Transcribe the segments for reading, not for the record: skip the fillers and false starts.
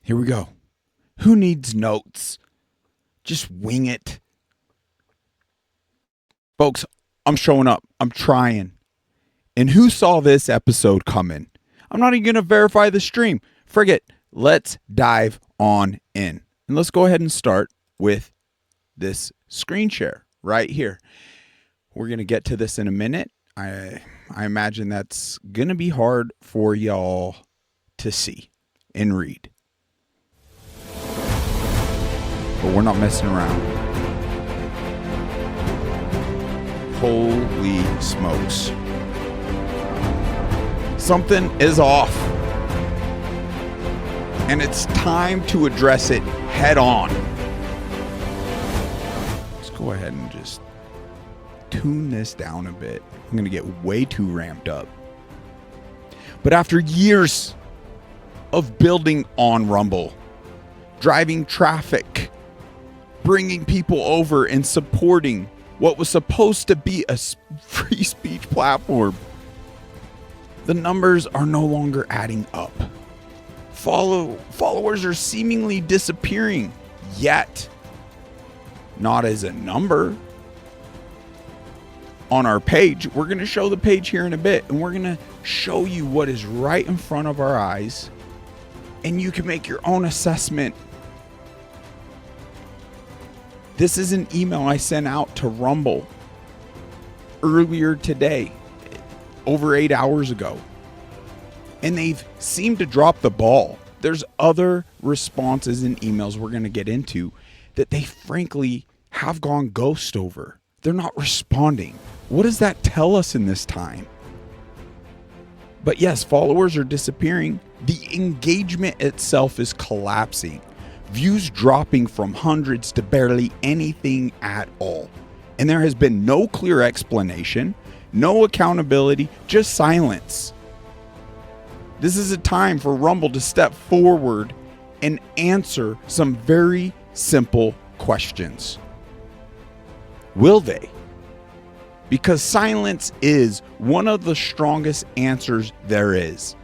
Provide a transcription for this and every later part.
Here we go. Who needs notes? Just wing it. Folks, I'm showing up. I'm trying. And who saw this episode coming? I'm not even going to verify the stream. Forget. Let's dive on in. And let's go ahead and start with this screen share right here. We're going to get to this in a minute. I imagine that's going to be hard for y'all to see and read. But we're not messing around. Holy smokes. Something is off. And it's time to address it head on. Let's go ahead and just tune this down a bit. I'm going to get way too ramped up. But after years of building on Rumble, driving traffic, bringing people over and supporting what was supposed to be a free speech platform, the numbers are no longer adding up. Followers are seemingly disappearing, yet not as a number. On our page, we're going to show the page here in a bit, and we're going to show you what is right in front of our eyes, and you can make your own assessment. This is an email I sent out to Rumble earlier today, over 8 hours ago. And they've seemed to drop the ball. There's other responses and emails we're going to get into that they frankly have gone ghost over. They're not responding. What does that tell us in this time? But yes, followers are disappearing. The engagement itself is collapsing. Views dropping from hundreds to barely anything at all. And there has been no clear explanation, no accountability, just silence. This is a time for Rumble to step forward and answer some very simple questions. Will they? Because silence is one of the strongest answers there is.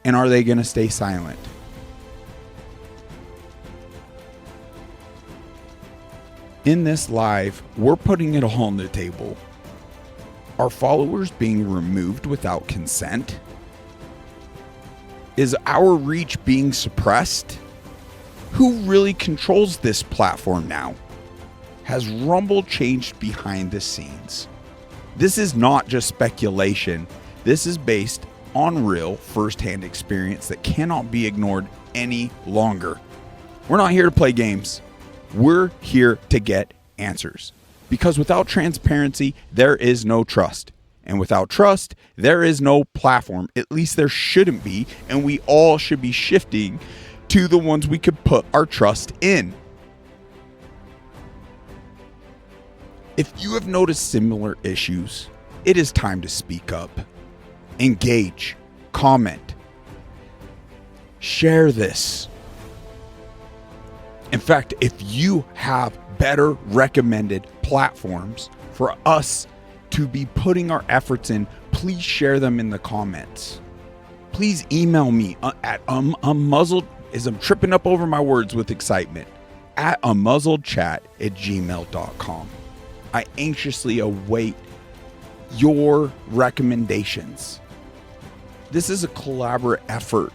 And are they going to stay silent? In this live, we're putting it all on the table. Are followers being removed without consent? Is our reach being suppressed? Who really controls this platform now? Has Rumble changed behind the scenes? This is not just speculation. This is based on real first-hand experience that cannot be ignored any longer. We're not here to play games. We're here to get answers. Because without transparency, there is no trust. And without trust, there is no platform. At least there shouldn't be. And we all should be shifting to the ones we could put our trust in. If you have noticed similar issues, it is time to speak up. Engage. Comment. Share this. In fact, if you have better recommended platforms for us to be putting our efforts in, please share them in the comments. Please email me at unmuzzled, as I'm tripping up over my words with excitement, at unmuzzledchat@gmail.com. I anxiously await your recommendations. This is a collaborative effort.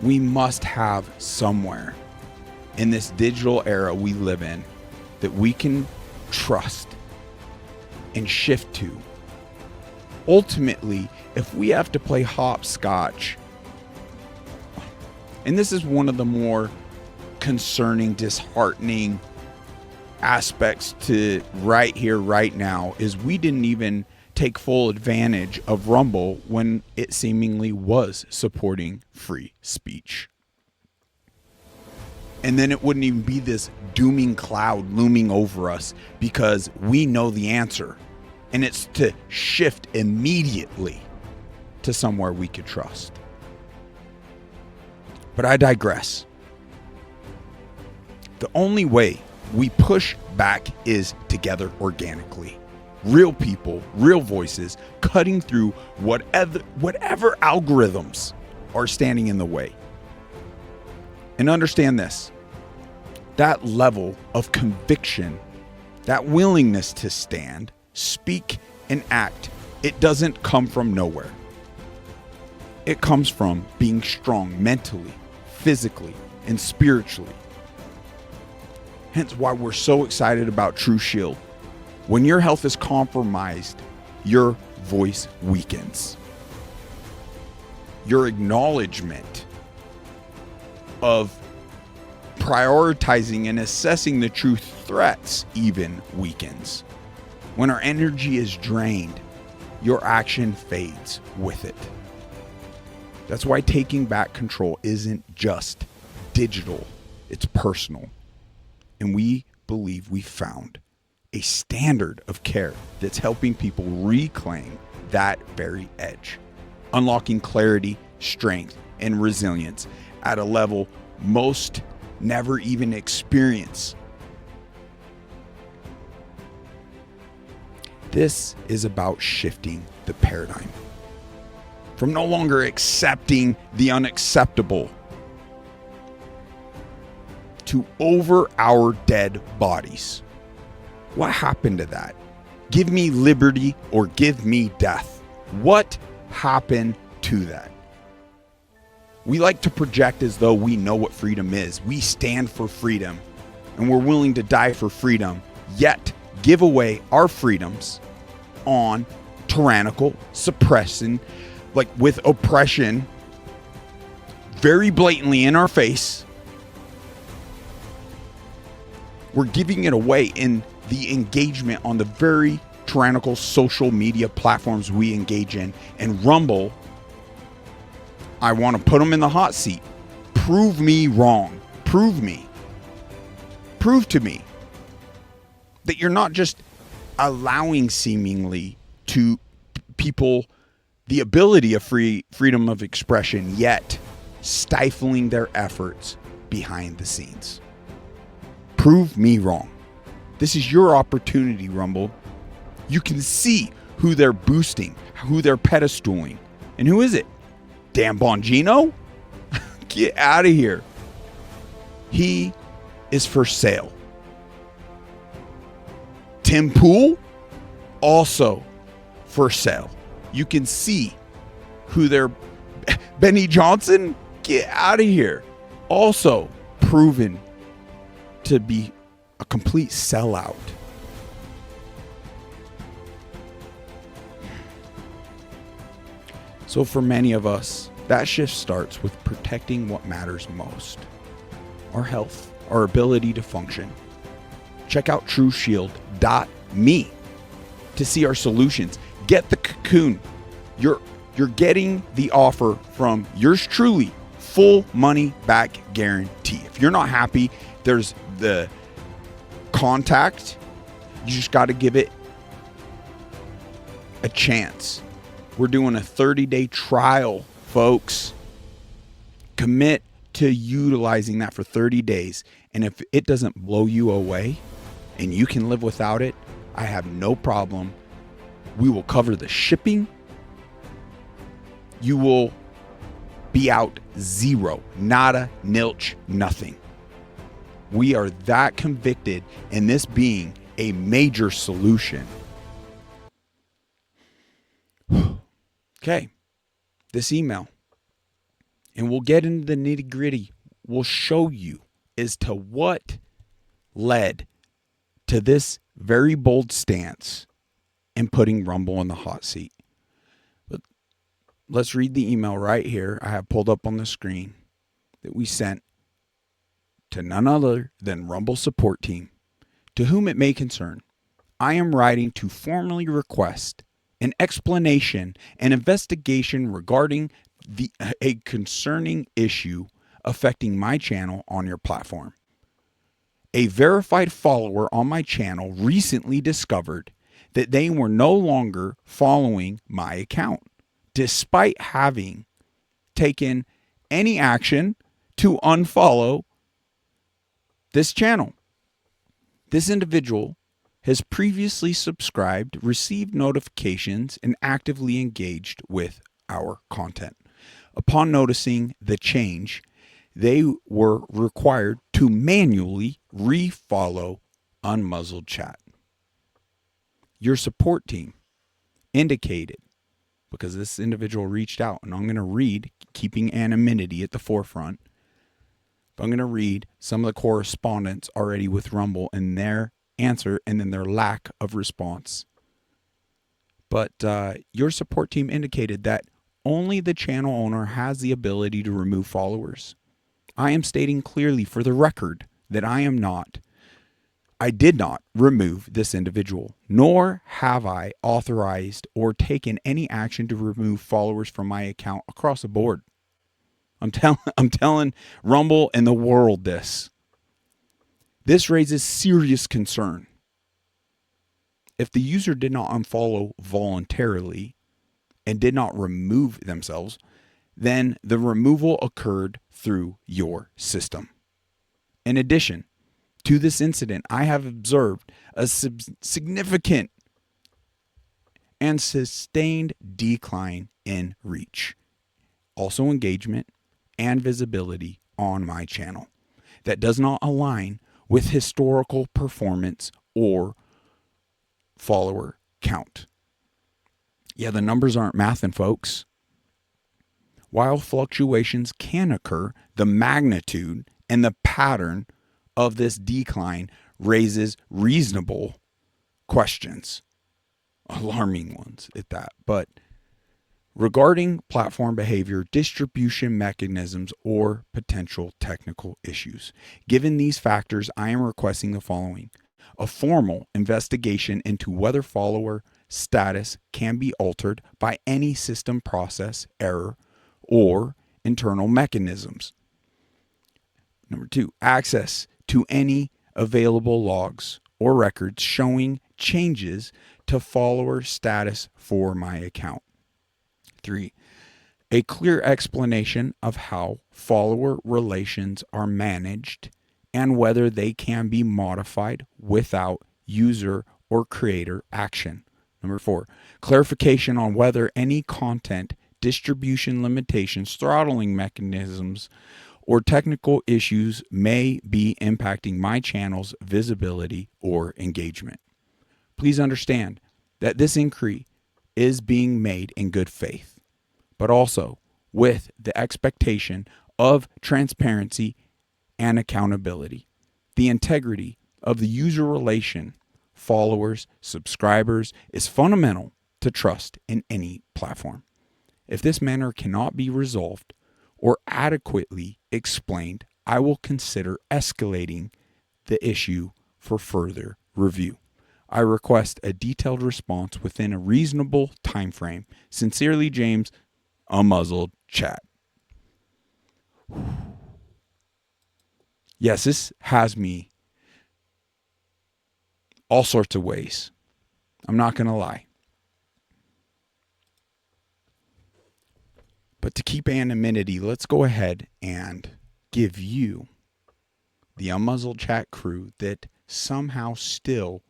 We must have somewhere in this digital era we live in that we can trust and shift to. Ultimately, if we have to play hopscotch, and this is one of the more concerning, disheartening aspects to right here, right now, is we didn't even take full advantage of Rumble when it seemingly was supporting free speech. And then it wouldn't even be this dooming cloud looming over us because we know the answer. And it's to shift immediately to somewhere we could trust. But I digress. The only way we push back is together organically. real people, real voices, cutting through whatever algorithms are standing in the way. And understand this, that level of conviction, that willingness to stand, speak, and act, it doesn't come from nowhere. It comes from being strong mentally, physically, and spiritually. Hence why we're so excited about True Shield. When your health is compromised, your voice weakens. Your acknowledgement of prioritizing and assessing the true threats even weakens. When our energy is drained, your action fades with it. That's why taking back control isn't just digital, it's personal. And we believe we found a standard of care that's helping people reclaim that very edge, unlocking clarity, strength, and resilience at a level most never even experience. This is about shifting the paradigm from no longer accepting the unacceptable to over our dead bodies. What happened to that? Give me liberty or give me death. What happened to that? We like to project as though we know what freedom is. We stand for freedom and we're willing to die for freedom, yet give away our freedoms on tyrannical, suppressing, like with oppression very blatantly in our face. We're giving it away in the engagement on the very tyrannical social media platforms we engage in. And Rumble, I want to put them in the hot seat. Prove me wrong. Prove me. Prove to me that you're not just allowing seemingly to people the ability of freedom of expression, yet stifling their efforts behind the scenes. Prove me wrong. This is your opportunity, Rumble. You can see who they're boosting, who they're pedestaling. And who is it? Dan Bongino? Get out of here. He is for sale. Tim Pool? Also for sale. You can see who they're... Benny Johnson? Get out of here. Also proven to be a complete sellout. So for many of us, that shift starts with protecting what matters most. Our health, our ability to function. Check out TrueShield.me to see our solutions. Get the cocoon. You're getting the offer from yours truly, full money back guarantee. If you're not happy, there's the contact. You just got to give it a chance. We're doing a 30-day trial, folks. Commit to utilizing that for 30 days. And if it doesn't blow you away and you can live without it, I have no problem. We will cover the shipping. You will be out zero, nada, nilch, nothing. We are that convicted in this being a major solution. Okay, this email, and we'll get into the nitty gritty. We'll show you as to what led to this very bold stance in putting Rumble in the hot seat. But let's read the email right here. I have pulled up on the screen that we sent to none other than Rumble support team. To whom it may concern, I am writing to formally request an explanation and investigation regarding a concerning issue affecting my channel on your platform. A verified follower on my channel recently discovered that they were no longer following my account, despite having taken any action to unfollow this channel. This individual has previously subscribed, received notifications, and actively engaged with our content. Upon noticing the change, they were required to manually refollow Unmuzzled Chat. Your support team indicated, because this individual reached out, and I'm going to read, keeping anonymity at the forefront, but I'm going to read some of the correspondence already with Rumble and their answer and then their lack of response. But your support team indicated that only the channel owner has the ability to remove followers. I am stating clearly for the record that I did not remove this individual, nor have I authorized or taken any action to remove followers from my account across the board. I'm telling Rumble and the world this. This raises serious concern. If the user did not unfollow voluntarily and did not remove themselves, then the removal occurred through your system. In addition to this incident, I have observed a significant and sustained decline in reach, also engagement and visibility on my channel that does not align with historical performance or follower count. Yeah, the numbers aren't mathing, folks. While fluctuations can occur, the magnitude and the pattern of this decline raises reasonable questions, alarming ones at that. But regarding platform behavior, distribution mechanisms, or potential technical issues, given these factors, I am requesting the following: a formal investigation into whether follower status can be altered by any system process error or internal mechanisms. Number 2, access to any available logs or records showing changes to follower status for my account. 3, a clear explanation of how follower relations are managed and whether they can be modified without user or creator action. Number 4, clarification on whether any content distribution limitations, throttling mechanisms, or technical issues may be impacting my channel's visibility or engagement. Please understand that this inquiry is being made in good faith, but also with the expectation of transparency and accountability. The integrity of the user relation, followers, subscribers, is fundamental to trust in any platform. If this matter cannot be resolved or adequately explained, I will consider escalating the issue for further review. I request a detailed response within a reasonable time frame. Sincerely, James, Unmuzzled Chat. Yes, this has me all sorts of ways. I'm not going to lie. But to keep anonymity, let's go ahead and give you, the Unmuzzled Chat crew that somehow still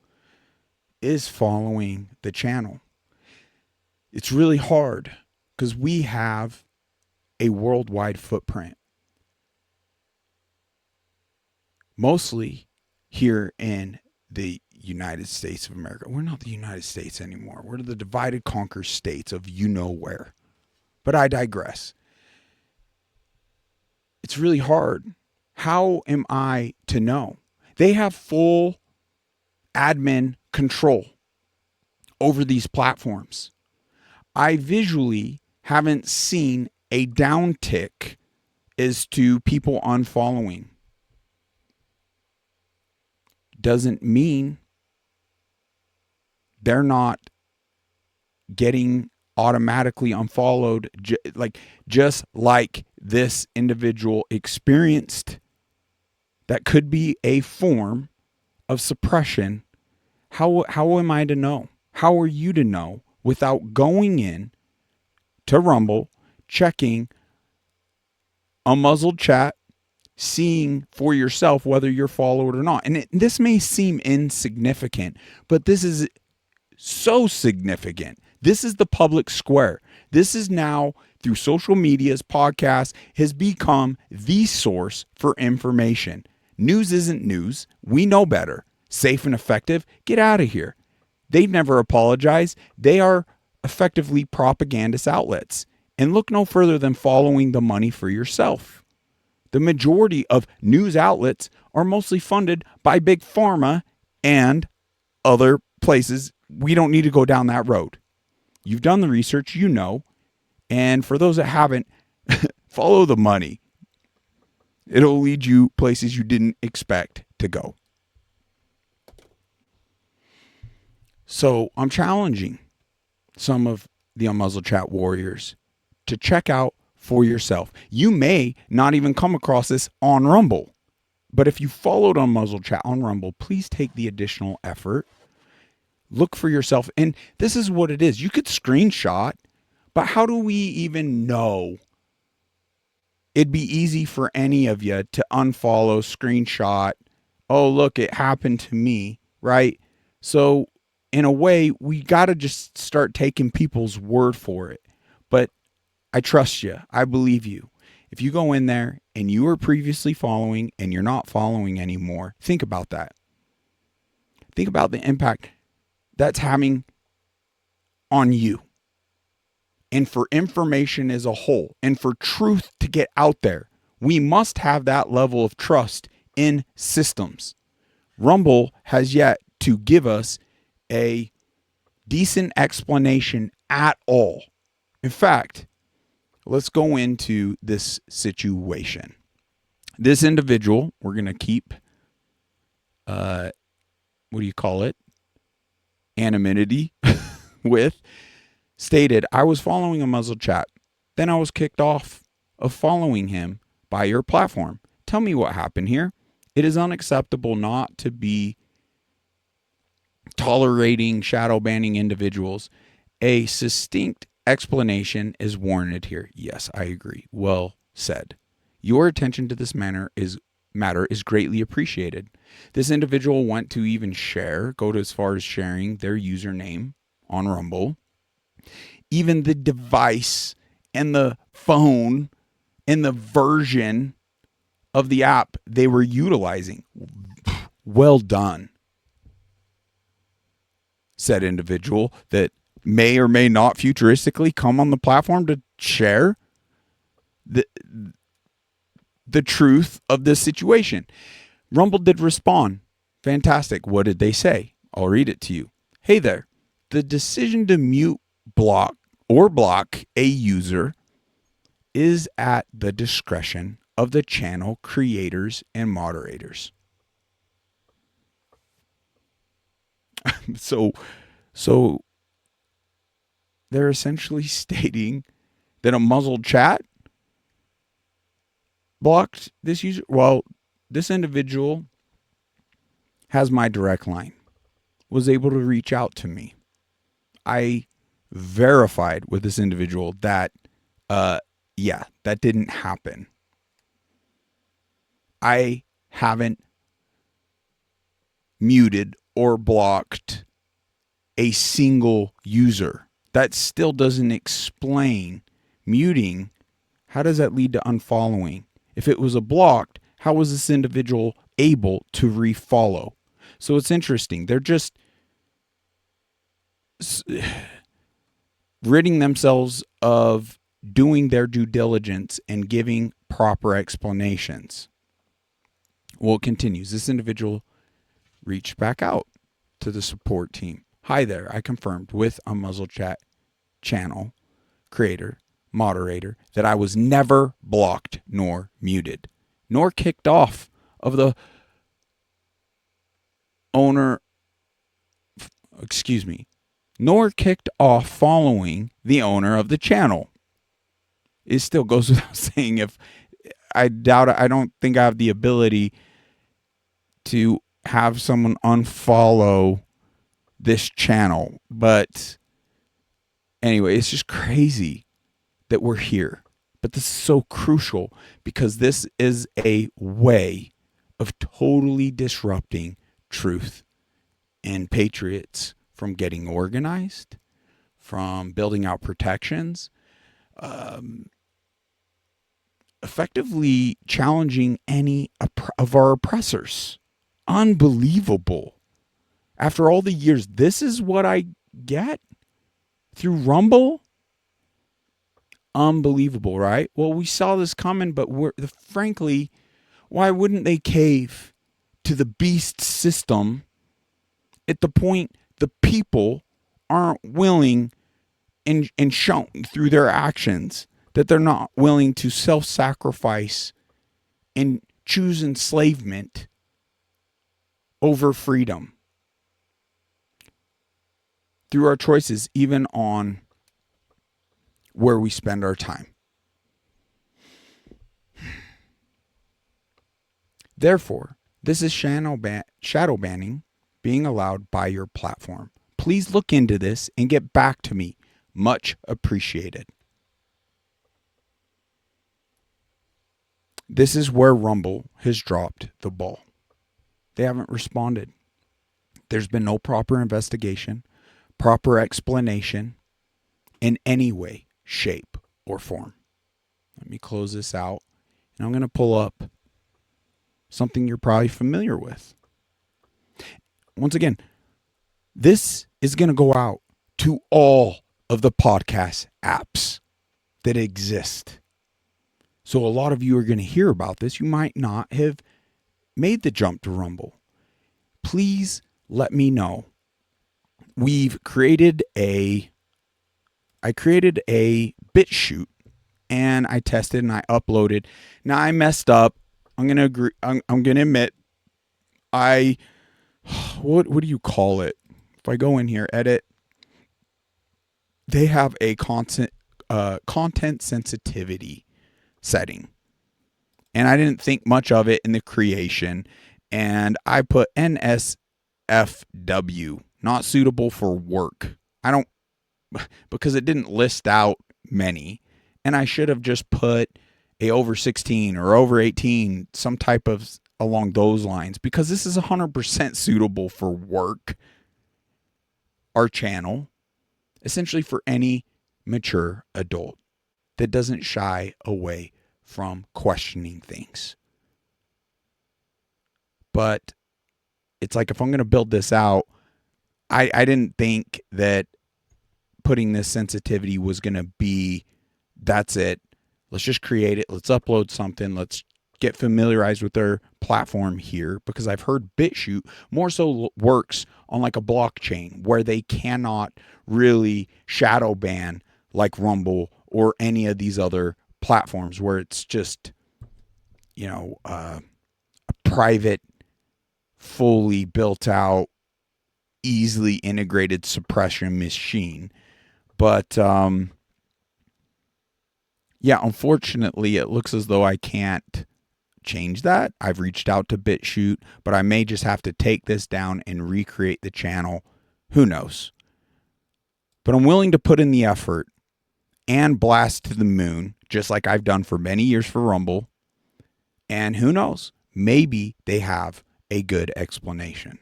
is following the channel. It's really hard because we have a worldwide footprint. Mostly here in the United States of America. We're not the United States anymore. We're the divided conquer states of you know where. But I digress. It's really hard. How am I to know? They have full admin control over these platforms. I visually haven't seen a downtick as to people unfollowing. Doesn't mean they're not getting automatically unfollowed, just like this individual experienced. That could be a form of suppression. How am I to know? How are you to know without going in to Rumble, checking Unmuzzled Chat, seeing for yourself whether you're followed or not. And this may seem insignificant, but this is so significant. This is the public square. This is now, through social media's podcasts, has become the source for information. News isn't news. We know better. Safe and effective. Get out of here. They never apologize. They are effectively propagandist outlets. And look no further than following the money for yourself. The majority of news outlets are mostly funded by Big Pharma and other places. We don't need to go down that road. You've done the research, you know. And for those that haven't, follow the money. It'll lead you places you didn't expect to go. So I'm challenging some of the Unmuzzled Chat warriors to check out for yourself. You may not even come across this on Rumble, but if you followed Unmuzzled Chat on Rumble, please take the additional effort. Look for yourself. And this is what it is. You could screenshot, but how do we even know? It'd be easy for any of you to unfollow, screenshot. Oh, look, it happened to me, right? So in a way, we got to just start taking people's word for it. But I trust you. I believe you. If you go in there and you were previously following and you're not following anymore, think about that. Think about the impact that's having on you. And for information as a whole, and for truth to get out there, we must have that level of trust in systems. Rumble has yet to give us a decent explanation at all. In fact, let's go into this situation. This individual, we're going to keep, anonymity with, stated, I was following Unmuzzled Chat. Then I was kicked off of following him by your platform. Tell me what happened here. It is unacceptable not to be tolerating shadow banning individuals. A succinct explanation is warranted here. Yes, I agree. Well said. Your attention to this matter is greatly appreciated. This individual went to even go to as far as sharing their username on Rumble. Even the device and the phone and the version of the app they were utilizing. Well done, said individual that may or may not futuristically come on the platform to share the truth of this situation. Rumble did respond. Fantastic. What did they say? I'll read it to you. Hey there. The decision to mute, block a user is at the discretion of the channel creators and moderators. So they're essentially stating that Unmuzzled Chat blocked this user. Well, this individual has my direct line, was able to reach out to me. I verified with this individual that, that didn't happen. I haven't muted or blocked a single user. That still doesn't explain muting. How does that lead to unfollowing? If it was a blocked, how was this individual able to refollow? So it's interesting. They're just ridding themselves of doing their due diligence and giving proper explanations. Well, it continues. This individual reached back out to the support team. Hi there. I confirmed with Unmuzzled Chat channel creator, moderator, that I was never blocked nor muted, nor kicked off of the owner, nor kicked off following the owner of the channel. It still goes without saying, if I don't think I have the ability to have someone unfollow this channel. But anyway, it's just crazy that we're here But this is so crucial because this is a way of totally disrupting truth and patriots from getting organized, from building out protections, effectively challenging any of our oppressors. Unbelievable. After all the years, this is what I get through Rumble. Unbelievable, right? Well, we saw this coming, but frankly, why wouldn't they cave to the beast system at the point the people aren't willing and shown through their actions that they're not willing to self-sacrifice and choose enslavement over freedom through our choices, even on where we spend our time. Therefore, this is shadow banning being allowed by your platform. Please look into this and get back to me. Much appreciated. This is where Rumble has dropped the ball. They haven't responded. There's been no proper investigation, proper explanation in any way, shape, or form. Let me close this out, and I'm going to pull up something you're probably familiar with. Once again, this is going to go out to all of the podcast apps that exist. So a lot of you are going to hear about this. You might not have made the jump to Rumble. Please let me know. I created a BitChute and I tested and I uploaded. Now I messed up. I'm going to agree. I'm going to admit what do you call it? If I go in here, edit, they have a content sensitivity setting. And I didn't think much of it in the creation. And I put NSFW, not suitable for work. Because it didn't list out many. And I should have just put a over 16 or over 18, some type of along those lines. Because this is 100% suitable for work. Our channel, essentially for any mature adult that doesn't shy away from questioning things. But it's like if I'm going to build this out, I didn't think that putting this sensitivity was going to be, that's it. Let's just create it. Let's upload something. Let's get familiarized with their platform here, because I've heard BitChute more so works on like a blockchain where they cannot really shadow ban like Rumble or any of these other platforms where it's just, a private, fully built out, easily integrated suppression machine. But unfortunately, it looks as though I can't change that. I've reached out to BitChute, but I may just have to take this down and recreate the channel. Who knows? But I'm willing to put in the effort and blast to the moon, just like I've done for many years for Rumble. And who knows? Maybe they have a good explanation.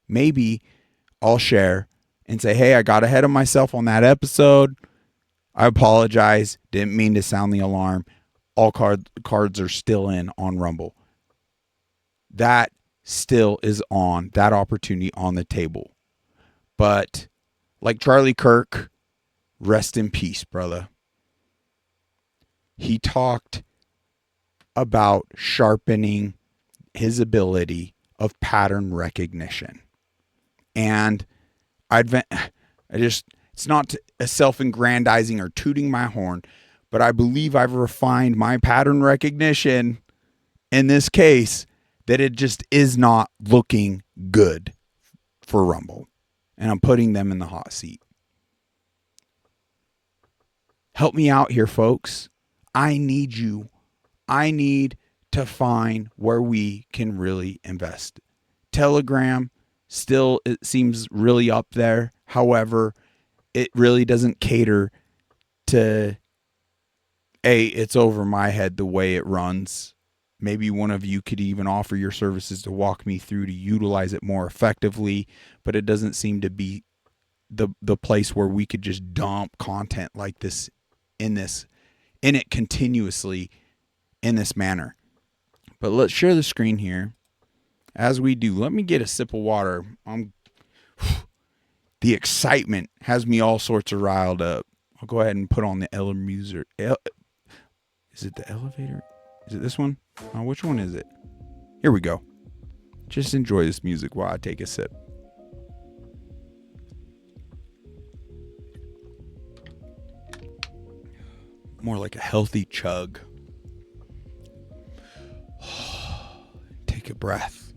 Maybe I'll share and say, hey, I got ahead of myself on that episode. I apologize. Didn't mean to sound the alarm. All cards are still in on Rumble. That still is on, that opportunity on the table. But like Charlie Kirk, rest in peace, brother. He talked about sharpening his ability of pattern recognition. And it's not a self-aggrandizing or tooting my horn, but I believe I've refined my pattern recognition in this case that it just is not looking good for Rumble. And I'm putting them in the hot seat. Help me out here, folks. I need you. I need to find where we can really invest. Telegram still, it seems really up there. However, it really doesn't cater to It's over my head the way it runs. Maybe one of you could even offer your services to walk me through to utilize it more effectively, but it doesn't seem to be the place where we could just dump content like this in it continuously in this manner. But let's share the screen here. As we do, let me get a sip of water. The excitement has me all sorts of riled up. I'll go ahead and put on the music. Is it the elevator? Is it this one? Which one is it? Here we go. Just enjoy this music while I take a sip. More like a healthy chug. Take a breath.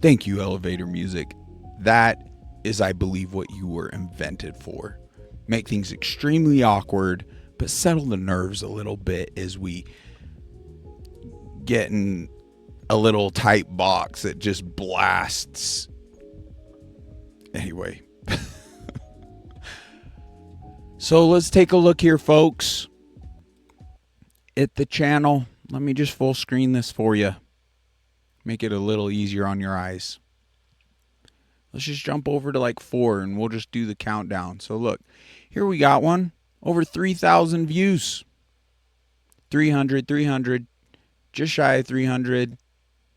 Thank you, elevator music. That is, I believe, what you were invented for. Make things extremely awkward, but settle the nerves a little bit as we get in a little tight box that just blasts. Anyway. So let's take a look here, folks, at the channel. Let me just full screen this for you. Make it a little easier on your eyes. Let's just jump over to like 4 and we'll just do the countdown. So look, here we got one. Over 3,000 views. 300, just shy of 300.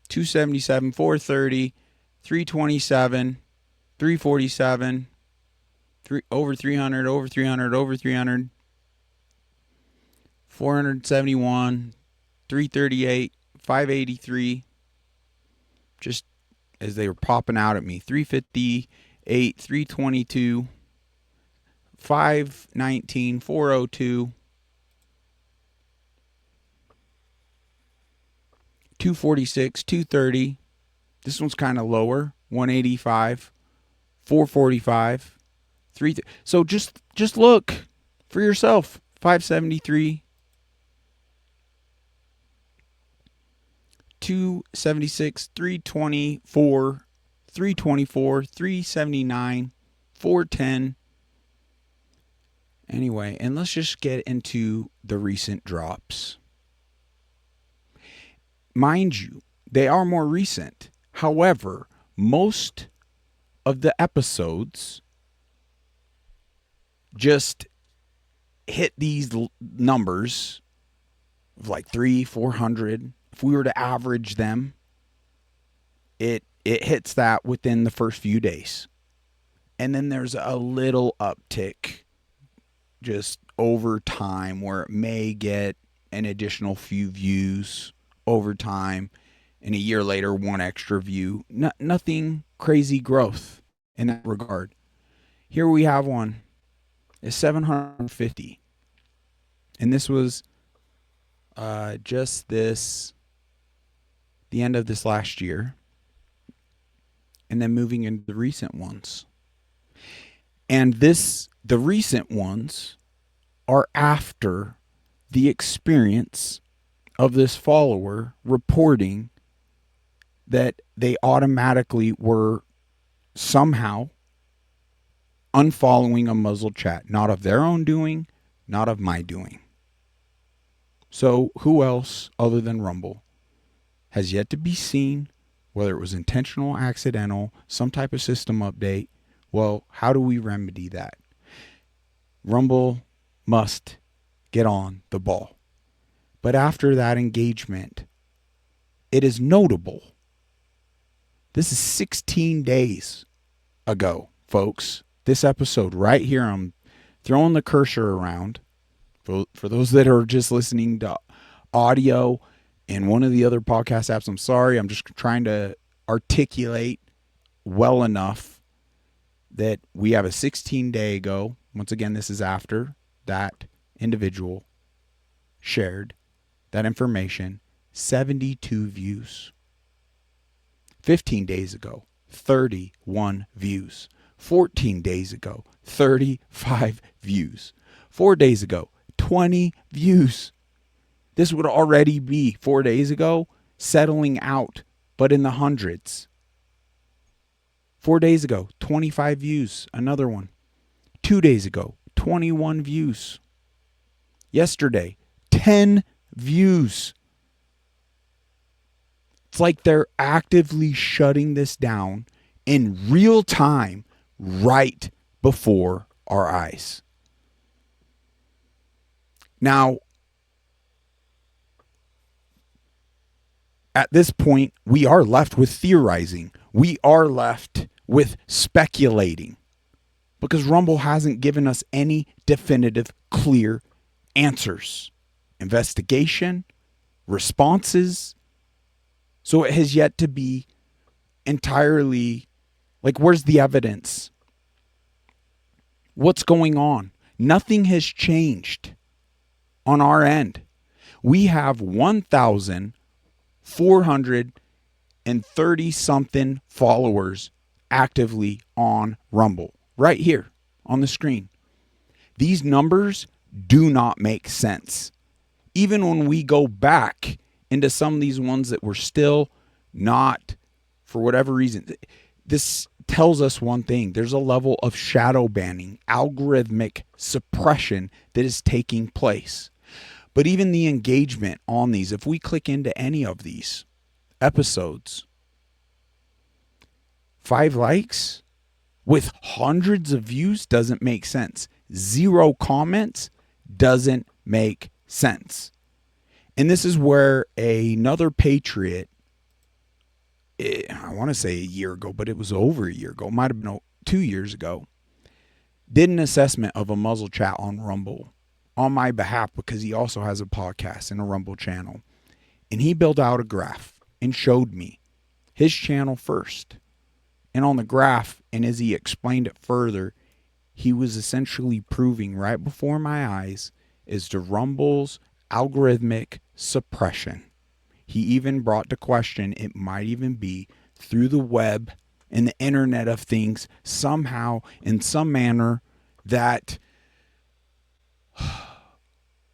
277, 430, 327, 347, over 300, over 300, over 300. 471, 338, 583. Just as they were popping out at me. 358, 322, 519, 402, 246, 230. This one's kind of lower. 185, 445, 3. So just look for yourself. 573, 276, 324, 324, 379, 410. Anyway, and let's just get into the recent drops. Mind you, they are more recent. However, most of the episodes just hit these numbers of like 300-400. If we were to average them, it hits that within the first few days. And then there's a little uptick just over time where it may get an additional few views over time, and a year later, one extra view. Nothing crazy growth in that regard. Here we have one. It's 750. And this was just the end of this last year. And then moving into the recent ones. And the recent ones are after the experience of this follower reporting that they automatically were somehow unfollowing a muzzle chat, not of their own doing, not of my doing. So who else other than Rumble has yet to be seen, whether it was intentional, accidental, some type of system update? Well, how do we remedy that? Rumble must get on the ball. But after that engagement, it is notable. This is 16 days ago, folks. This episode right here, I'm throwing the cursor around. For those that are just listening to audio in one of the other podcast apps, I'm sorry. I'm just trying to articulate well enough that we have a 16-day ago. Once again, this is after that individual shared that information. 72 views. 15 days ago, 31 views. 14 days ago, 35 views. 4 days ago, 20 views. This would already be 4 days ago settling out, but in the hundreds. 4 days ago, 25 views. Another one. 2 days ago, 21 views. Yesterday, 10 views. It's like they're actively shutting this down in real time right before our eyes. Now, at this point, we are left with theorizing. We are left with speculating because Rumble hasn't given us any definitive, clear answers, investigation, responses. So it has yet to be entirely, like, where's the evidence? What's going on? Nothing has changed on our end. We have 1,430 something followers actively on Rumble right here on the screen. These numbers do not make sense. Even when we go back into some of these ones that were still not, for whatever reason, this tells us one thing. There's a level of shadow banning, algorithmic suppression that is taking place. But even the engagement on these, if we click into any of these episodes, 5 likes with hundreds of views doesn't make sense. 0 comments doesn't make sense. And this is where another patriot, I want to say a year ago, but it was over a year ago, might have been 2 years ago, did an assessment of a muzzle chat on Rumble on my behalf because he also has a podcast and a Rumble channel. And he built out a graph and showed me his channel first. And on the graph, and as he explained it further, he was essentially proving right before my eyes is to Rumble's algorithmic suppression. He even brought to question it might even be through the web and the Internet of Things somehow in some manner that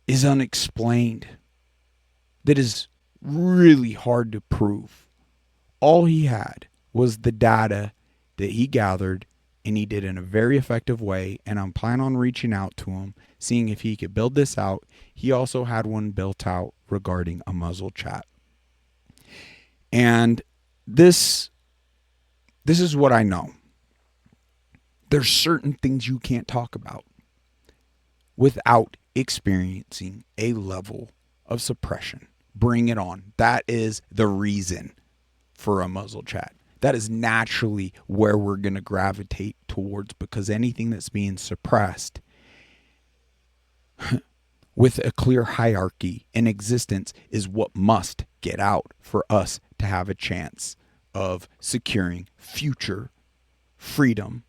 is unexplained, that is really hard to prove. All he had was the data that he gathered, and he did in a very effective way, and I'm planning on reaching out to him, seeing if he could build this out. He also had one built out regarding a muzzle chat. And this is what I know. There's certain things you can't talk about without experiencing a level of suppression. Bring it on. That is the reason for a muzzle chat. That is naturally where we're going to gravitate towards, because anything that's being suppressed with a clear hierarchy in existence is what must get out for us to have a chance of securing future freedom,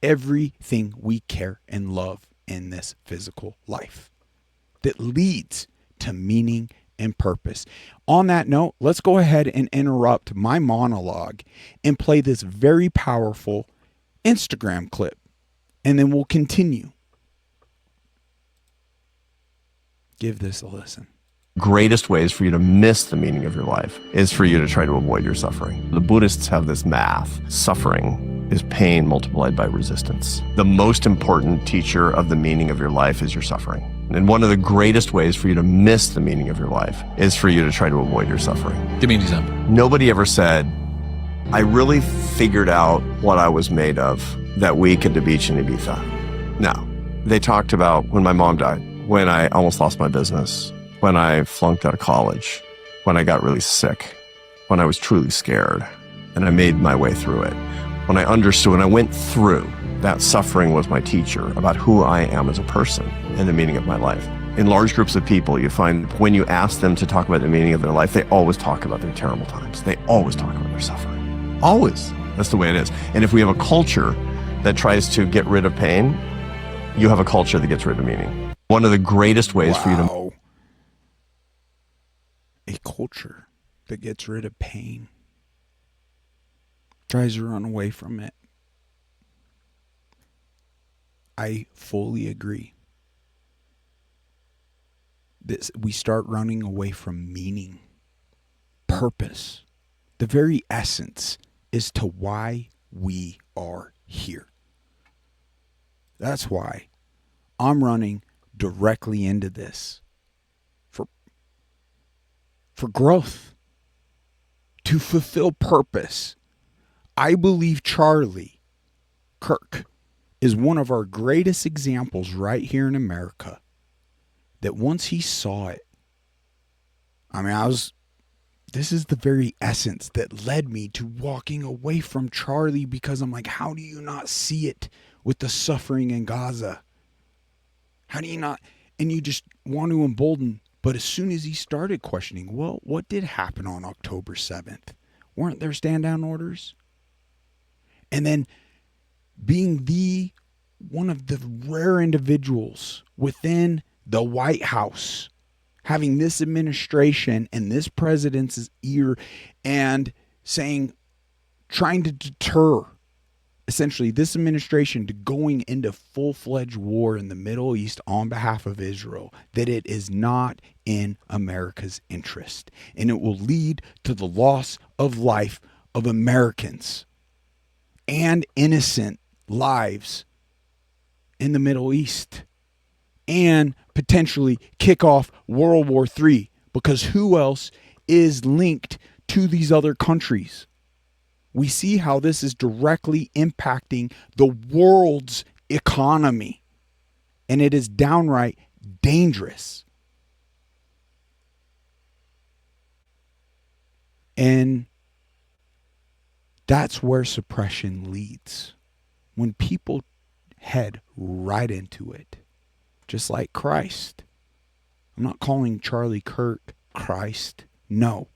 everything we care and love in this physical life that leads to meaning and purpose. On that note, let's go ahead and interrupt my monologue and play this very powerful Instagram clip, and then we'll continue. Give this a listen. Greatest ways for you to miss the meaning of your life is for you to try to avoid your suffering. The Buddhists have this math. Suffering is pain multiplied by resistance. The most important teacher of the meaning of your life is your suffering. And one of the greatest ways for you to miss the meaning of your life is for you to try to avoid your suffering. Give me an example. Nobody ever said, I really figured out what I was made of that week at the beach in Ibiza. No. They talked about when my mom died, when I almost lost my business, when I flunked out of college, when I got really sick, when I was truly scared, and I made my way through it. When I understood, when I went through, that suffering was my teacher about who I am as a person and the meaning of my life. In large groups of people, you find when you ask them to talk about the meaning of their life, they always talk about their terrible times. They always talk about their suffering. Always. That's the way it is. And if we have a culture that tries to get rid of pain, you have a culture that gets rid of meaning. One of the greatest ways for you to... A culture that gets rid of pain, tries to run away from it. I fully agree. We start running away from meaning, purpose. The very essence as to why we are here. That's why I'm running directly into this. for growth, to fulfill purpose. I believe Charlie Kirk is one of our greatest examples right here in America, that once he saw it, this is the very essence that led me to walking away from Charlie, because I'm like, how do you not see it with the suffering in Gaza? How do you not? And you just want to embolden. But as soon as he started questioning, well, what did happen on October 7th? Weren't there stand down orders? And then being one of the rare individuals within the White House, having this administration and this president's ear, and trying to deter essentially this administration to going into full-fledged war in the Middle East on behalf of Israel, that it is not in America's interest, and it will lead to the loss of life of Americans and innocent lives in the Middle East, and potentially kick off World War III, because who else is linked to these other countries? We see how this is directly impacting the world's economy, and it is downright dangerous. And that's where suppression leads. When people head right into it, just like Christ. I'm not calling Charlie Kirk Christ. No.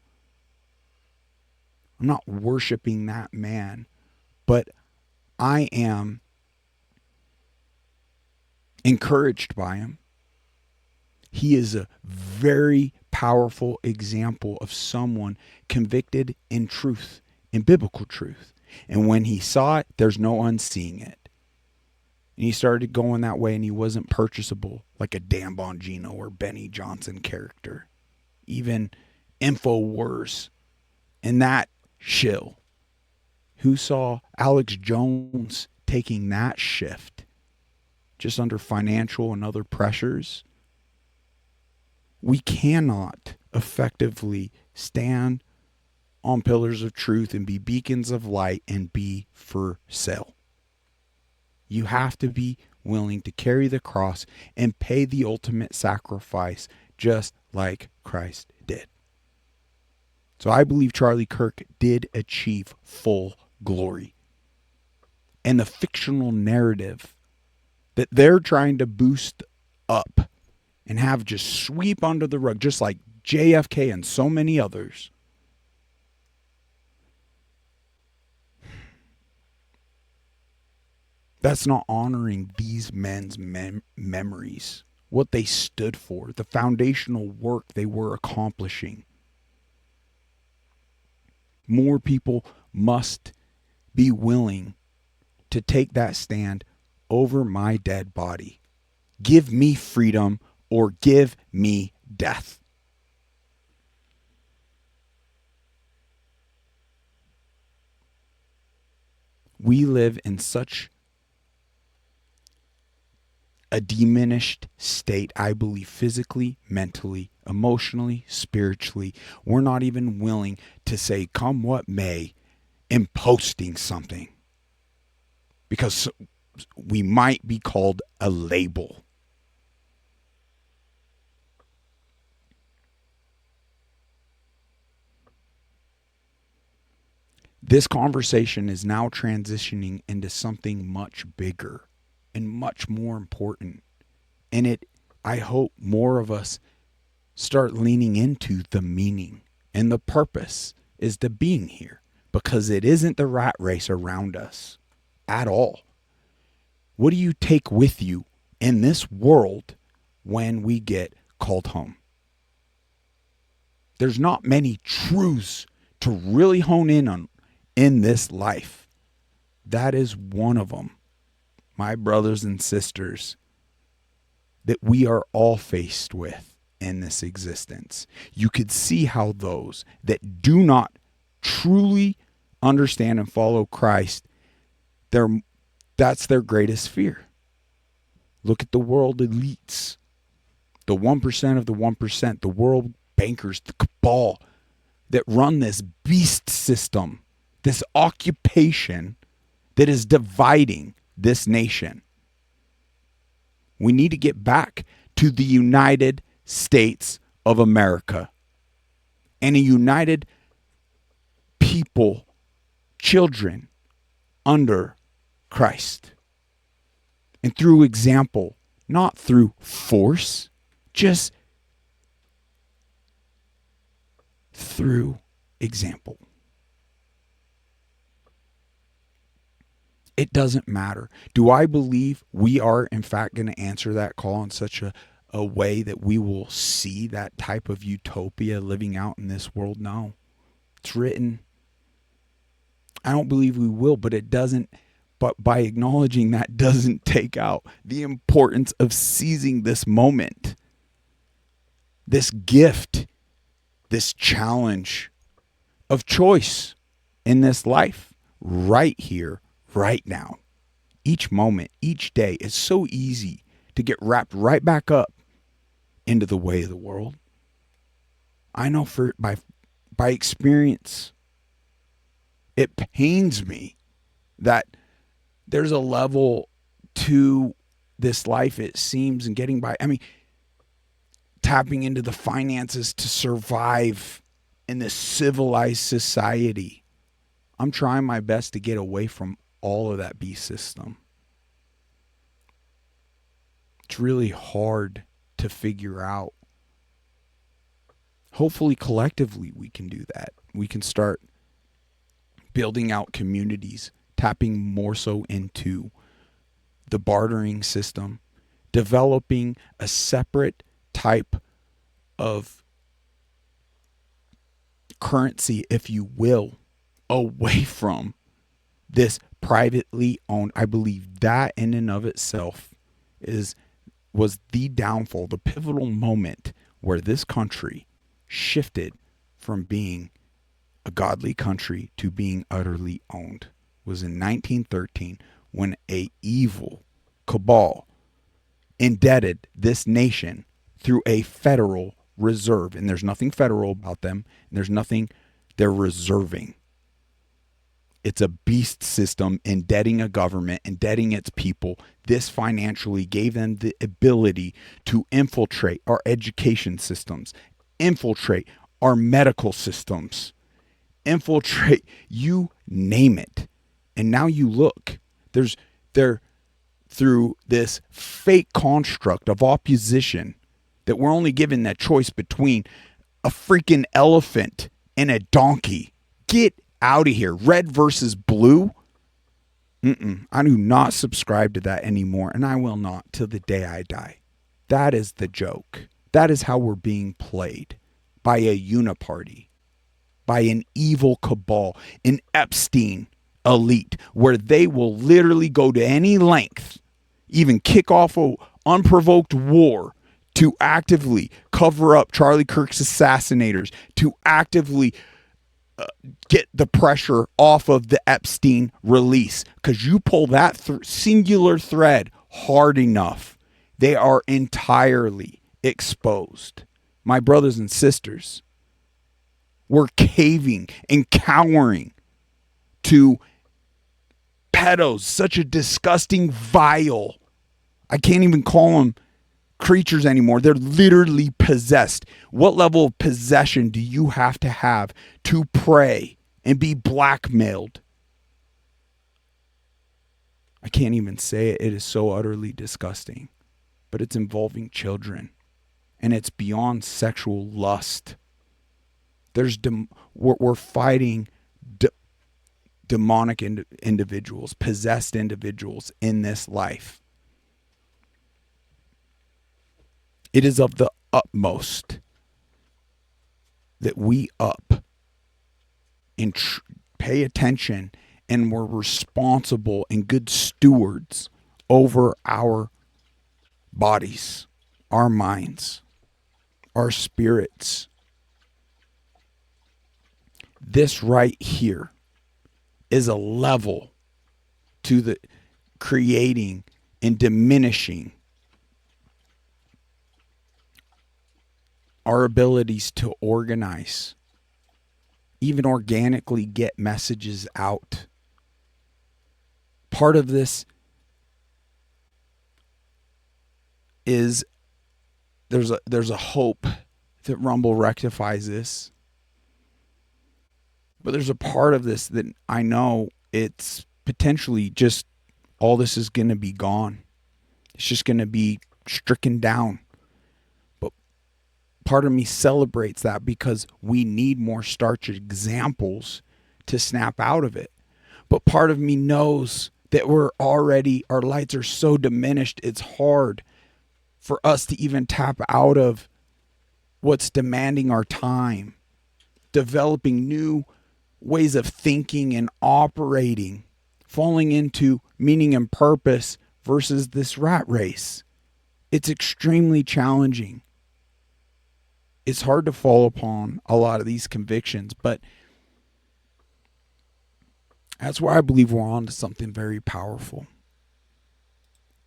I'm not worshiping that man, but I am encouraged by him. He is a very powerful example of someone convicted in truth, in biblical truth. And when he saw it, there's no unseeing it. And he started going that way, and he wasn't purchasable like a Dan Bongino or Benny Johnson character. Even InfoWars and that shill. Who saw Alex Jones taking that shift just under financial and other pressures? We cannot effectively stand on pillars of truth and be beacons of light and be for sale. You have to be willing to carry the cross and pay the ultimate sacrifice, just like Christ did. So I believe Charlie Kirk did achieve full glory. And the fictional narrative that they're trying to boost up and have just sweep under the rug, just like JFK and so many others, that's not honoring these men's memories, what they stood for, the foundational work they were accomplishing. More people must be willing to take that stand over my dead body. Give me freedom or give me death. We live in such a diminished state, I believe, physically, mentally, emotionally, spiritually. We're not even willing to say, come what may, in posting something, because we might be called a label. This conversation is now transitioning into something much bigger and much more important. And I hope more of us start leaning into the meaning and the purpose is to being here, because it isn't the rat race around us at all. What do you take with you in this world when we get called home? There's not many truths to really hone in on in this life. That is one of them, my brothers and sisters, that we are all faced with in this existence. You could see how those that do not truly understand and follow Christ, that's their greatest fear. Look at the world elites, the 1% of the 1%, the world bankers, the cabal that run this beast system, this occupation that is dividing this nation. We need to get back to the United States of America and a united people, children under Christ. And through example, not through force, just through example. It doesn't matter. Do I believe we are, in fact, going to answer that call in such a way that we will see that type of utopia living out in this world? No. It's written. I don't believe we will, but it doesn't. But by acknowledging that doesn't take out the importance of seizing this moment, this gift, this challenge of choice in this life right here, right now. Each moment, each day is so easy to get wrapped right back up into the way of the world. I know by experience, it pains me that there's a level to this life, it seems, and getting by. I mean, tapping into the finances to survive in this civilized society. I'm trying my best to get away from all of that beast system. It's really hard to figure out. Hopefully, collectively, we can do that. We can start building out communities, tapping more so into the bartering system, developing a separate type of currency, if you will, away from this privately owned. I believe that in and of itself was the downfall, the pivotal moment where this country shifted from being a godly country to being utterly owned. Was in 1913 when a evil cabal indebted this nation through a federal reserve. And there's nothing federal about them. And there's nothing they're reserving. It's a beast system indebting a government, indebting its people. This financially gave them the ability to infiltrate our education systems, infiltrate our medical systems, infiltrate, you name it. And now you look, they're through this fake construct of opposition that we're only given that choice between a freaking elephant and a donkey. Get out of here. Red versus blue. I do not subscribe to that anymore, and I will not till the day I die. That is the joke. That is how we're being played by a uniparty, by an evil cabal, an Epstein elite, where they will literally go to any length, even kick off an unprovoked war to actively cover up Charlie Kirk's assassinators, to actively get the pressure off of the Epstein release. Because you pull that singular thread hard enough, they are entirely exposed. My brothers and sisters, we're caving and cowering to pedos, such a disgusting, vile, I can't even call them creatures anymore. They're literally possessed. What level of possession do you have to pray and be blackmailed? I can't even say it. It is so utterly disgusting. But it's involving children. And it's beyond sexual lust. We're fighting demonic individuals, possessed individuals in this life. It is of the utmost that we up and pay attention, and we're responsible and good stewards over our bodies, our minds, our spirits. This right here is a level to the creating and diminishing our abilities to organize, even organically get messages out. Part of this is there's a hope that Rumble rectifies this. But there's a part of this that I know it's potentially just all this is going to be gone. It's just going to be stricken down. But part of me celebrates that because we need more starch examples to snap out of it. But part of me knows that our lights are so diminished, it's hard for us to even tap out of what's demanding our time, developing new ways of thinking and operating, falling into meaning and purpose versus this rat race. It's extremely challenging. It's hard to fall upon a lot of these convictions, but that's why I believe we're on to something very powerful.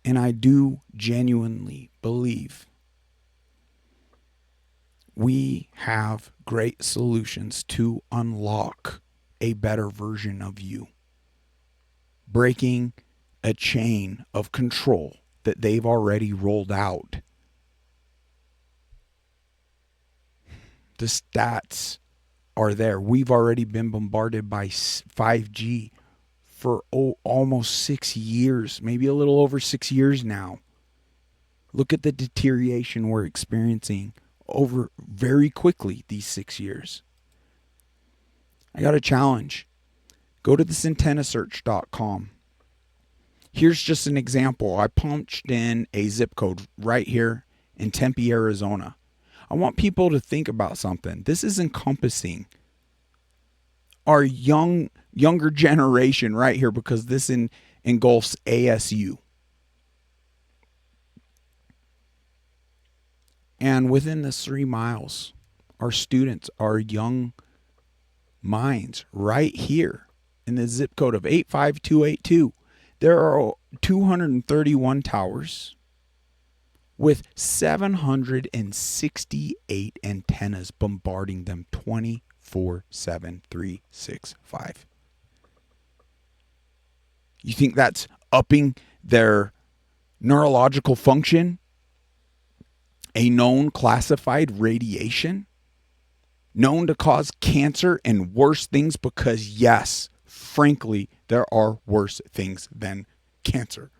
And I do genuinely believe we have great solutions to unlock a better version of you. Breaking a chain of control that they've already rolled out. The stats are there. We've already been bombarded by 5G for almost 6 years, maybe a little over 6 years now. Look at the deterioration we're experiencing over very quickly these 6 years. I got a challenge. Go to thisantennassearch.com. Here's just an example. I punched in a zip code right here in Tempe, Arizona. I want people to think about something. This is encompassing our younger generation right here because this engulfs ASU. And within this 3 miles, our students, our young minds right here in the zip code of 85282, there are 231 towers with 768 antennas bombarding them 24/7, 365. You think that's upping their neurological function? A known classified radiation? Known to cause cancer and worse things because, yes, frankly, there are worse things than cancer.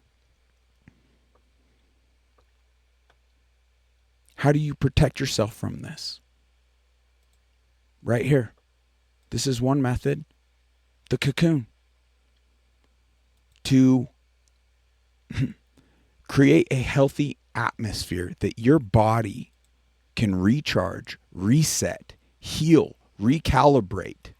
How do you protect yourself from this? Right here. This is one method. The cocoon. To create a healthy atmosphere that your body can recharge, reset, heal, recalibrate.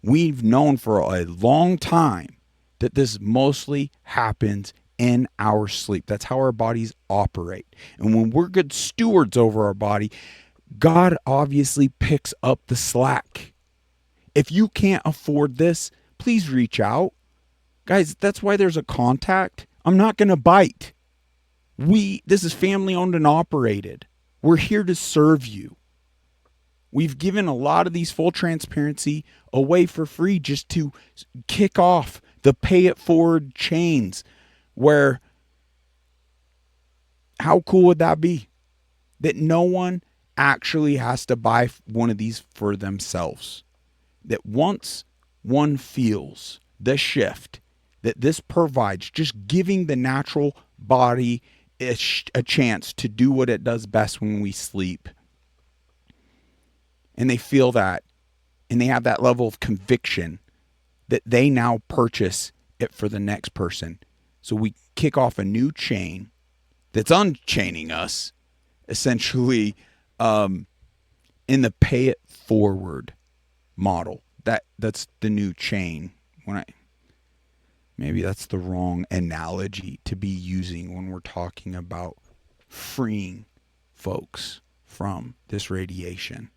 We've known for a long time that this mostly happens in our sleep. That's how our bodies operate. And when we're good stewards over our body, God obviously picks up the slack. If you can't afford this, please reach out. Guys, that's why there's a contact. I'm not going to bite. This is family owned and operated. We're here to serve you. We've given a lot of these full transparency away for free just to kick off the pay it forward chains where how cool would that be? That no one actually has to buy one of these for themselves. That once one feels the shift that this provides, just giving the natural body a chance to do what it does best when we sleep. And they feel that, and they have that level of conviction that they now purchase it for the next person. So we kick off a new chain that's unchaining us, essentially, in the pay it forward model. That's the new chain. Maybe that's the wrong analogy to be using when we're talking about freeing folks from this radiation.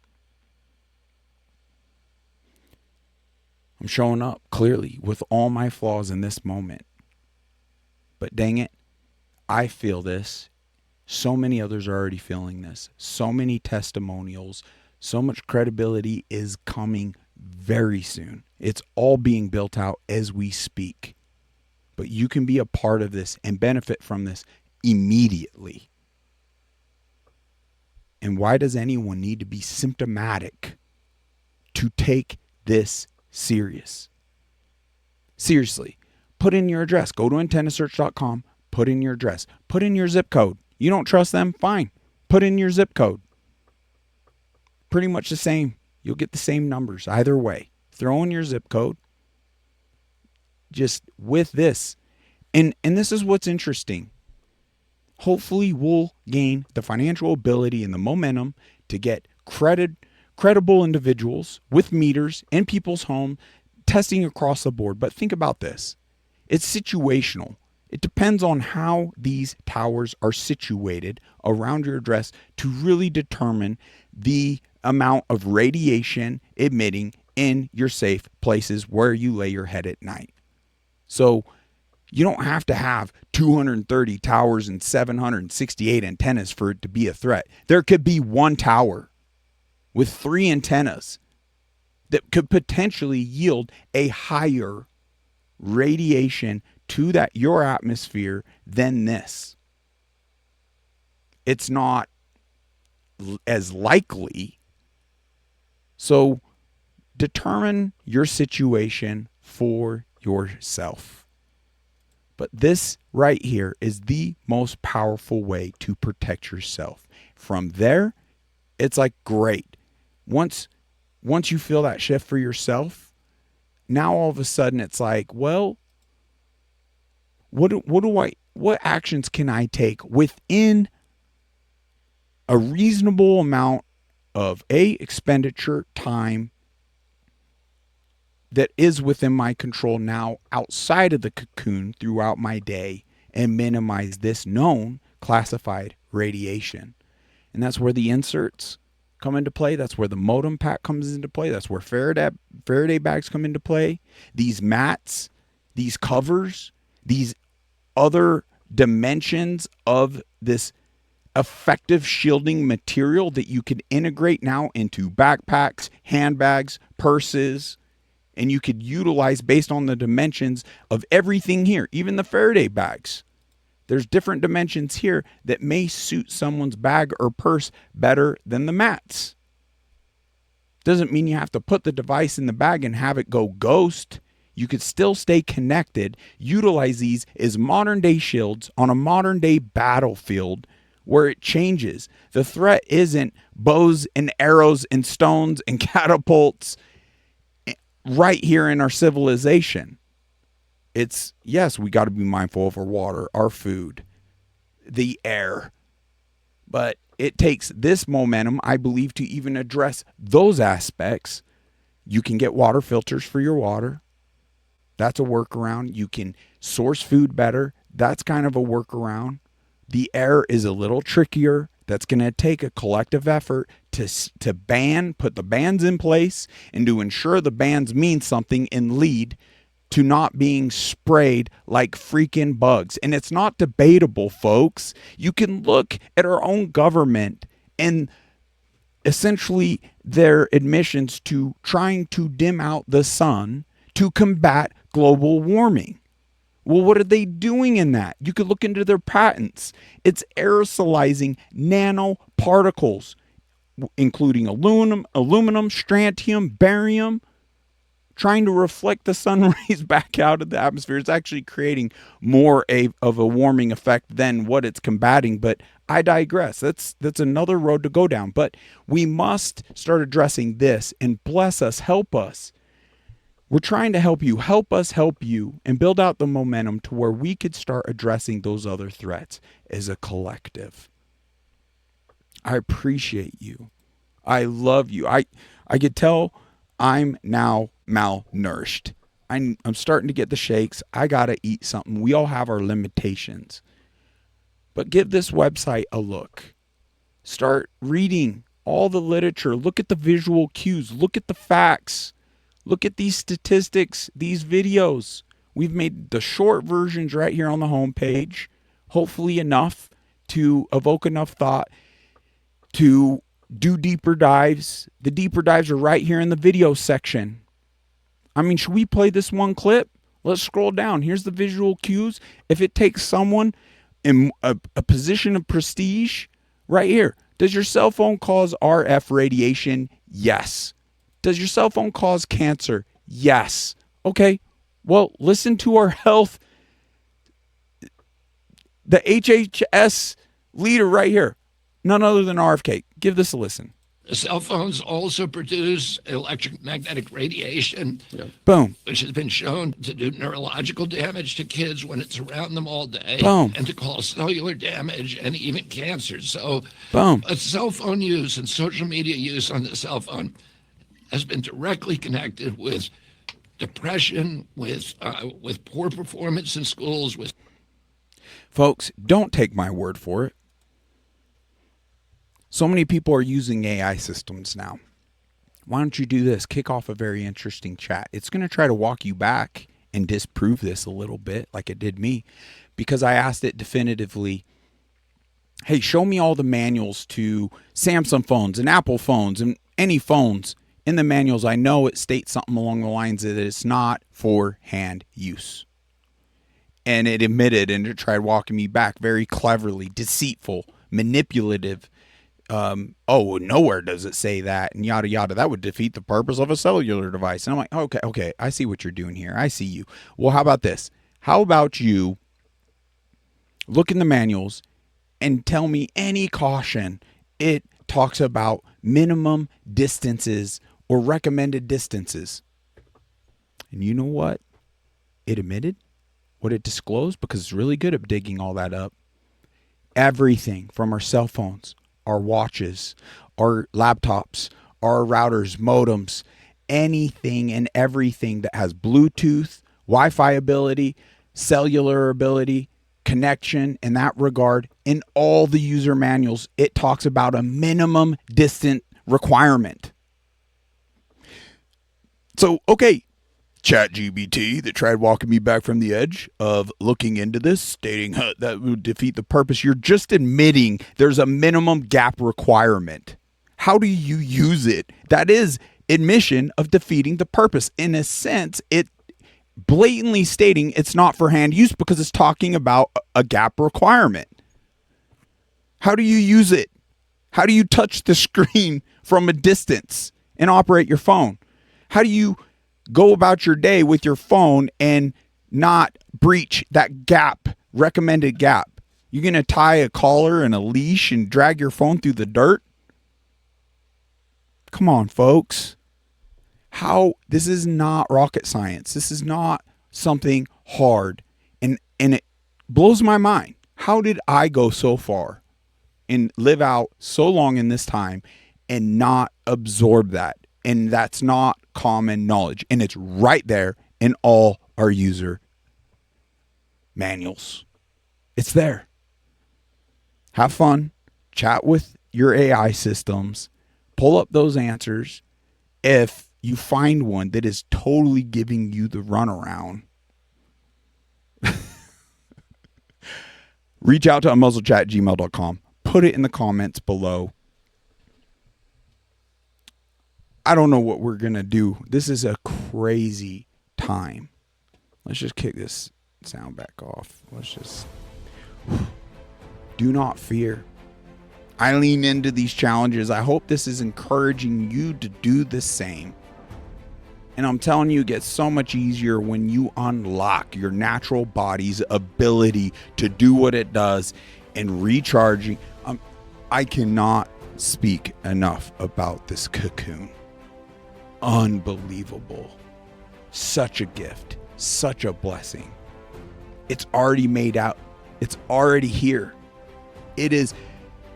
I'm showing up clearly with all my flaws in this moment. But dang it, I feel this So many others are already feeling this. So many testimonials. So much credibility is coming very soon. It's all being built out as we speak. But you can be a part of this and benefit from this immediately. And why does anyone need to be symptomatic to take this serious? Seriously, put in your address. Go to antennasearch.com, put in your address. Put in your zip code. You don't trust them? Fine. Put in your zip code. Pretty much the same. You'll get the same numbers either way. Throw in your zip code. Just with this. And this is what's interesting. Hopefully we'll gain the financial ability and the momentum to get credible individuals with meters in people's home testing across the board. But think about this. It's situational. It depends on how these towers are situated around your address to really determine the amount of radiation emitting in your safe places where you lay your head at night. So you don't have to have 230 towers and 768 antennas for it to be a threat. There could be one tower with 3 antennas that could potentially yield a higher radiation to your atmosphere than this. It's not as likely. So determine your situation for yourself. But this right here is the most powerful way to protect yourself. From there, it's like great. Once you feel that shift for yourself, now all of a sudden it's like, well, what actions can I take within a reasonable amount of expenditure time that is within my control now outside of the cocoon throughout my day and minimize this known classified radiation. And that's where the inserts come into play. That's where the modem pack comes into play. That's where Faraday bags come into play. These mats, these covers, these other dimensions of this effective shielding material that you can integrate now into backpacks, handbags, purses, and you could utilize based on the dimensions of everything here, even the Faraday bags. There's different dimensions here that may suit someone's bag or purse better than the mats. Doesn't mean you have to put the device in the bag and have it go ghost. You could still stay connected, utilize these as modern day shields on a modern day battlefield where it changes. The threat isn't bows and arrows and stones and catapults right here in our civilization. It's, yes, we got to be mindful of our water, our food, the air. But it takes this momentum, I believe, to even address those aspects. You can get water filters for your water. That's a workaround. You can source food better. That's kind of a workaround. The air is a little trickier. That's going to take a collective effort to put the bans in place and to ensure the bans mean something and lead to not being sprayed like freaking bugs. And it's not debatable, folks. You can look at our own government and essentially their admissions to trying to dim out the sun to combat global warming. Well, what are they doing in that? You could look into their patents. It's aerosolizing nanoparticles, including aluminum, strontium, barium, trying to reflect the sun rays back out of the atmosphere. It's actually creating more of a warming effect than what it's combating. But I digress. That's another road to go down. But we must start addressing this, and bless us, help us. We're trying to help you, help us help you, and build out the momentum to where we could start addressing those other threats as a collective. I appreciate you. I love you. I could tell I'm now malnourished. I'm starting to get the shakes. I got to eat something. We all have our limitations. But give this website a look. Start reading all the literature. Look at the visual cues. Look at the facts. Look at these statistics, these videos. We've made the short versions right here on the homepage, hopefully enough to evoke enough thought to do deeper dives. The deeper dives are right here in the video section. I mean, should we play this one clip? Let's scroll down. Here's the visual cues. If it takes someone in a position of prestige, right here. Does your cell phone cause RF radiation? Yes. Does your cell phone cause cancer? Yes. Okay. Well, listen to our health, the HHS leader right here. None other than RFK. Give this a listen. Cell phones also produce electromagnetic radiation, Boom. which has been shown to do neurological damage to kids when it's around them all day, Boom. and to cause cellular damage and even cancer. So, Boom. a cell phone use and social media use on the cell phone has been directly connected with depression, with poor performance in schools, with Folks, don't take my word for it. So many people are using AI systems now. Why don't you do this? Kick off a very interesting chat. It's going to try to walk you back and disprove this a little bit like it did me, because I asked it definitively, hey, show me all the manuals to Samsung phones and Apple phones and any phones. In the manuals, I know it states something along the lines that it's not for hand use. And it admitted, and it tried walking me back very cleverly, deceitful, manipulative. Nowhere does it say that, and yada yada. That would defeat the purpose of a cellular device. And I'm like, okay, I see what you're doing here. I see you. Well, how about this? How about you look in the manuals and tell me any caution it talks about minimum distances or recommended distances? And you know what it admitted? What it disclosed? Because it's really good at digging all that up. Everything from our cell phones, our watches, our laptops, our routers, modems, anything and everything that has Bluetooth, Wi-Fi ability, cellular ability, connection in that regard, in all the user manuals, it talks about a minimum distance requirement. So, okay, ChatGPT that tried walking me back from the edge of looking into this, stating that would defeat the purpose. You're just admitting there's a minimum gap requirement. How do you use it? That is admission of defeating the purpose. In a sense, it blatantly stating it's not for hand use because it's talking about a gap requirement. How do you use it? How do you touch the screen from a distance and operate your phone? How do you go about your day with your phone and not breach that gap, recommended gap? You're going to tie a collar and a leash and drag your phone through the dirt? Come on, folks. This is not rocket science. This is not something hard. And it blows my mind. How did I go so far and live out so long in this time and not absorb that? And that's not common knowledge. And it's right there in all our user manuals. It's there. Have fun. Chat with your AI systems. Pull up those answers. If you find one that is totally giving you the runaround, reach out to unmuzzledchat@gmail.com. Put it in the comments below. I don't know what we're going to do. This is a crazy time. Let's just kick this sound back off. Let's just... Do not fear. I lean into these challenges. I hope this is encouraging you to do the same. And I'm telling you, it gets so much easier when you unlock your natural body's ability to do what it does and recharging. I cannot speak enough about this cocoon. Unbelievable. Such a gift. Such a blessing. It's already made out. It's already here. It is.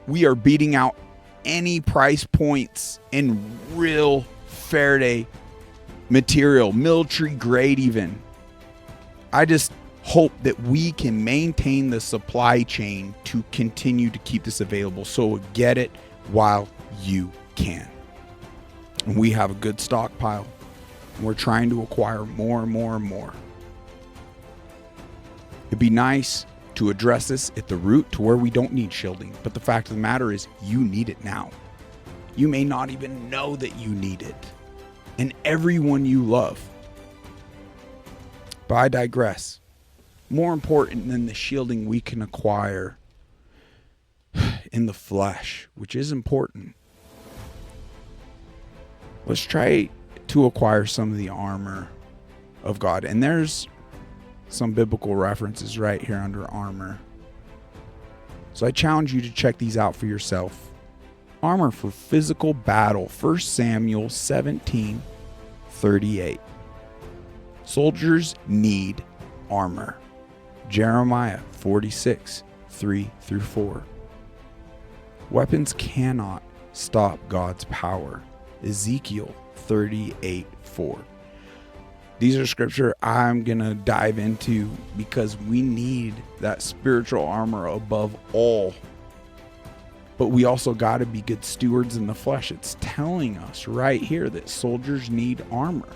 We are beating out any price points in real Faraday material, military grade even. I just hope that we can maintain the supply chain to continue to keep this available. So get it while you can. And we have a good stockpile. And we're trying to acquire more and more and more. It'd be nice to address this at the root to where we don't need shielding. But the fact of the matter is, you need it now. You may not even know that you need it. And everyone you love. But I digress. More important than the shielding we can acquire in the flesh, which is important. Let's try to acquire some of the armor of God. And there's some biblical references right here under armor. So I challenge you to check these out for yourself. Armor for physical battle. 1 Samuel 17:38. Soldiers need armor. Jeremiah 46:3-4. Weapons cannot stop God's power. Ezekiel 38:4. These are scripture I'm going to dive into because we need that spiritual armor above all. But we also got to be good stewards in the flesh. It's telling us right here that soldiers need armor.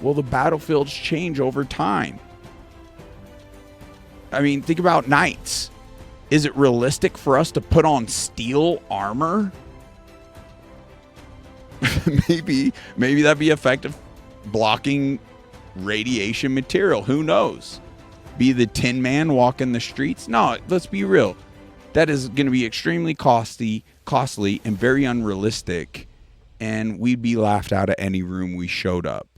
Well, the battlefields change over time. I mean, think about knights. Is it realistic for us to put on steel armor? maybe that'd be effective blocking radiation material. Who knows? Be the Tin Man walking the streets? No, let's be real. That is going to be extremely costly and very unrealistic. And we'd be laughed out of any room we showed up.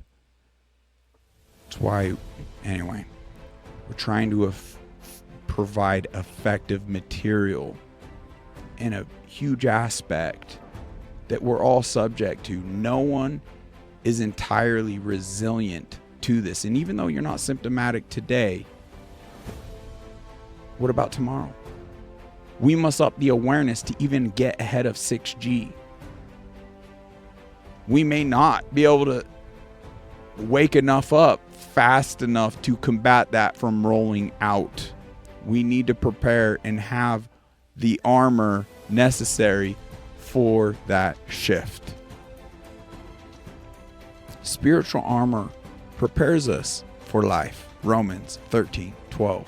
That's why, anyway, we're trying to provide effective material in a huge aspect that we're all subject to. No one is entirely resilient to this. And even though you're not symptomatic today, what about tomorrow? We must up the awareness to even get ahead of 6G. We may not be able to wake enough up fast enough to combat that from rolling out. We need to prepare and have the armor necessary for that shift. Spiritual armor prepares us for life. Romans 13:12.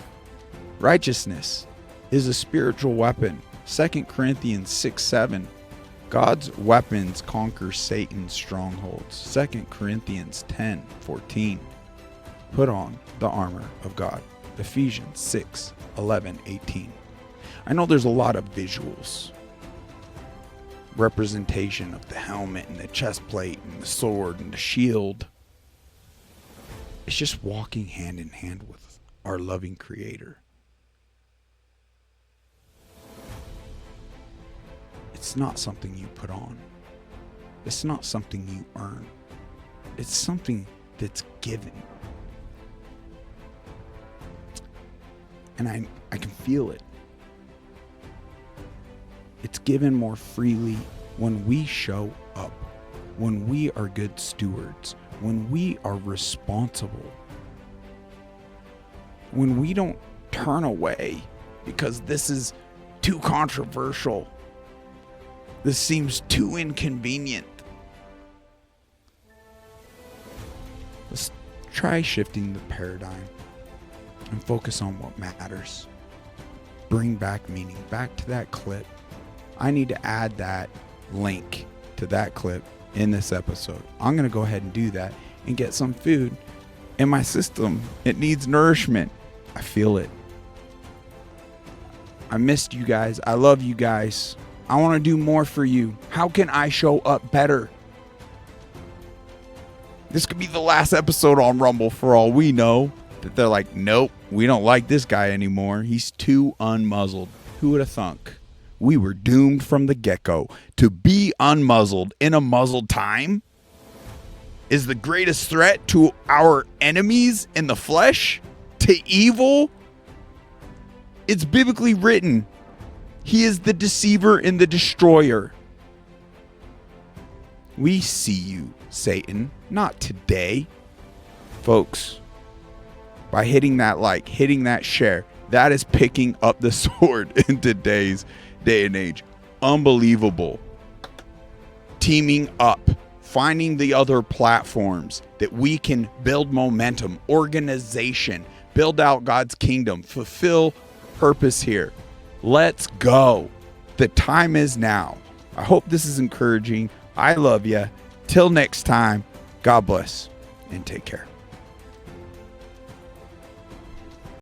Righteousness is a spiritual weapon. 2 Corinthians 6:7. God's weapons conquer Satan's strongholds. 2 Corinthians 10:14. Put on the armor of God. Ephesians 6:11-18. I know there's a lot of visuals. Representation of the helmet and the chest plate and the sword and the shield. It's just walking hand in hand with our loving Creator. It's not something you put on. It's not something you earn. It's something that's given. And I can feel it. It's given more freely when we show up, when we are good stewards, when we are responsible, when we don't turn away because this is too controversial. This seems too inconvenient. Let's try shifting the paradigm and focus on what matters. Bring back meaning. Back to that clip. I need to add that link to that clip in this episode. I'm going to go ahead and do that and get some food in my system. It needs nourishment. I feel it. I missed you guys. I love you guys. I want to do more for you. How can I show up better? This could be the last episode on Rumble for all we know. That they're like, nope, we don't like this guy anymore. He's too unmuzzled. Who would have thunk? We were doomed from the get-go to be unmuzzled in a muzzled time is the greatest threat to our enemies in the flesh, to evil. It's biblically written. He is the deceiver and the destroyer. We see you, Satan, not today. Folks, by hitting that like, hitting that share, that is picking up the sword in today's day and age. Unbelievable. Teaming up, finding the other platforms that we can build momentum, organization, build out God's kingdom, fulfill purpose here. Let's go. The time is now. I hope this is encouraging. I love you. Till next time, God bless and take care.